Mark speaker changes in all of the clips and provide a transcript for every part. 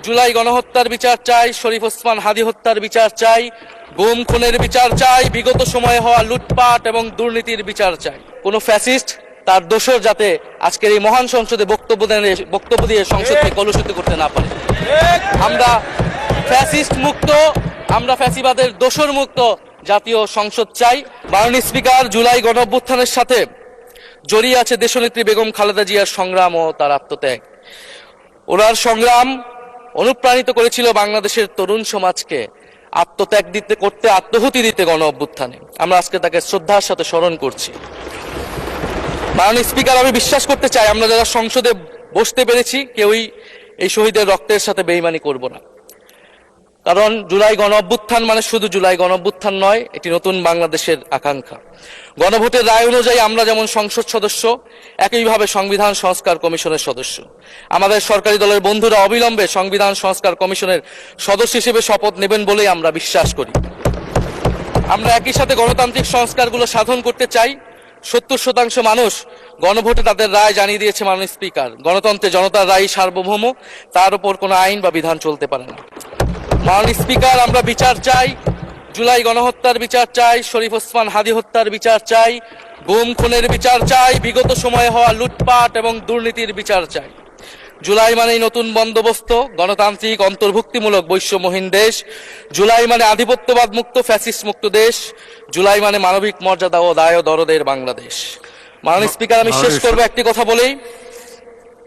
Speaker 1: জুলাই গণহত্যার বিচার চাই, শরীফ ওসমান হাদী হত্যার বিচার চাই, গুম খুনের বিচার চাই, বিগত সময়ে হওয়া লুটপাট এবং দুর্নীতির বিচার চাই। কোনো ফ্যাসিস্ট তার দোষর যাতে আজকের এই মহান সংসদে বক্তব্য দিয়ে সংসদকে কলুষিত করতে না পারে। আমরা ফ্যাসিস্ট মুক্ত, আমরা ফ্যাসিবাদের দোষর মুক্ত জাতীয় সংসদ চাই। মাননীয় স্পিকার, জুলাই গণঅভ্যুত্থানের সাথে জড়িয়ে আছে দেশনেত্রী বেগম খালেদা জিয়ার সংগ্রাম ও তার আত্মত্যাগ। ওনার সংগ্রাম অনুপ্রাণিত করেছিল বাংলাদেশের তরুণ সমাজকে আত্মত্যাগ করতে, আত্মহুতি দিতে গণ অভ্যুত্থানে। আমরা আজকে তাকে শ্রদ্ধার সাথে স্মরণ করছি। মাননীয় স্পিকার, আমি বিশ্বাস করতে চাই আমরা যারা সংসদে বসতে পেরেছি কেউই এই শহীদের রক্তের সাথে বেইমানি করব না। কারণ জুলাই গণ অভ্যুত্থান মানে শুধু জুলাই গণ অভ্যুত্থান নয়, এটি নতুন বাংলাদেশের আকাঙ্ক্ষা। গণভোটের রায় অনুযায়ী আমরা যেমন সংসদ সদস্য, একইভাবে সংবিধান সংস্কার কমিশনের সদস্য। আমাদের সরকারি দলের বন্ধুরা অবিলম্বে সংবিধান সংস্কার কমিশনের সদস্য হিসেবে শপথ নেবেন বলেই আমরা বিশ্বাস করি। আমরা একই সাথে গণতান্ত্রিক সংস্কারগুলো সাধন করতে চাই। 70% মানুষ গণভোটে তাদের রায় জানিয়ে দিয়েছে মাননীয় স্পিকার। গণতন্ত্রে জনতার রায় সার্বভৌম, তার উপর কোনো আইন বা বিধান চলতে পারে না। মাননীয় স্পিকার, আমরা বিচার চাই, জুলাই গণহত্যার বিচার চাই, শরীফ ওসমান হাদী হত্যার বিচার চাই, গুম খুনের বিচার চাই, বিগত সময়ে হওয়া লুটপাট এবং দুর্নীতির বিচার চাই। জুলাই মানেই নতুন বন্দোবস্ত, গণতান্ত্রিক অন্তর্ভুক্তিমূলক বৈষম্যহীন দেশ। জুলাই মানে আধিপত্যবাদ মুক্ত, ফ্যাসিস্ট মুক্ত দেশ। জুলাই মানে মানবিক মর্যাদা ও দায় দরদের বাংলাদেশ। মাননীয় স্পিকার, আমি শেষ করবো একটি কথা বলেই।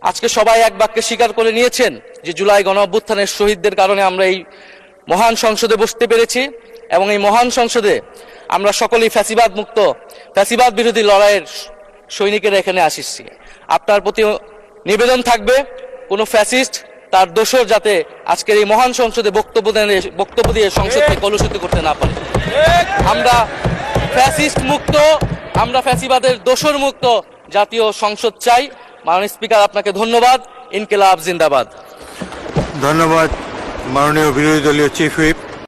Speaker 1: আজকে সবাই এক বাক্যে স্বীকার করে নিয়েছেন যে জুলাই গণ অভ্যুত্থানের শহীদদের কারণে আমরা এই মহান সংসদে বসতে পেরেছি এবং এই মহান সংসদে আমরা সকলেই ফ্যাসিবাদ মুক্ত, ফ্যাসিবাদ বিরোধী লড়াইয়ের সৈনিকেরা এখানে আসিছি। আপনার প্রতি নিবেদন থাকবে কোনো ফ্যাসিস্ট তার দোষর যাতে আজকের এই মহান সংসদে বক্তব্য দিয়ে সংসদকে কলুষিত করতে না পারে। আমরা ফ্যাসিস্ট মুক্ত, আমরা ফ্যাসিবাদের দোষর মুক্ত জাতীয় সংসদ চাই। মাননীয় স্পিকার, আপনাকে ধন্যবাদ। ইনকিলাব জিন্দাবাদ।
Speaker 2: ধন্যবাদ মাননীয় বিরোধী দলীয় চিফ হুইপ।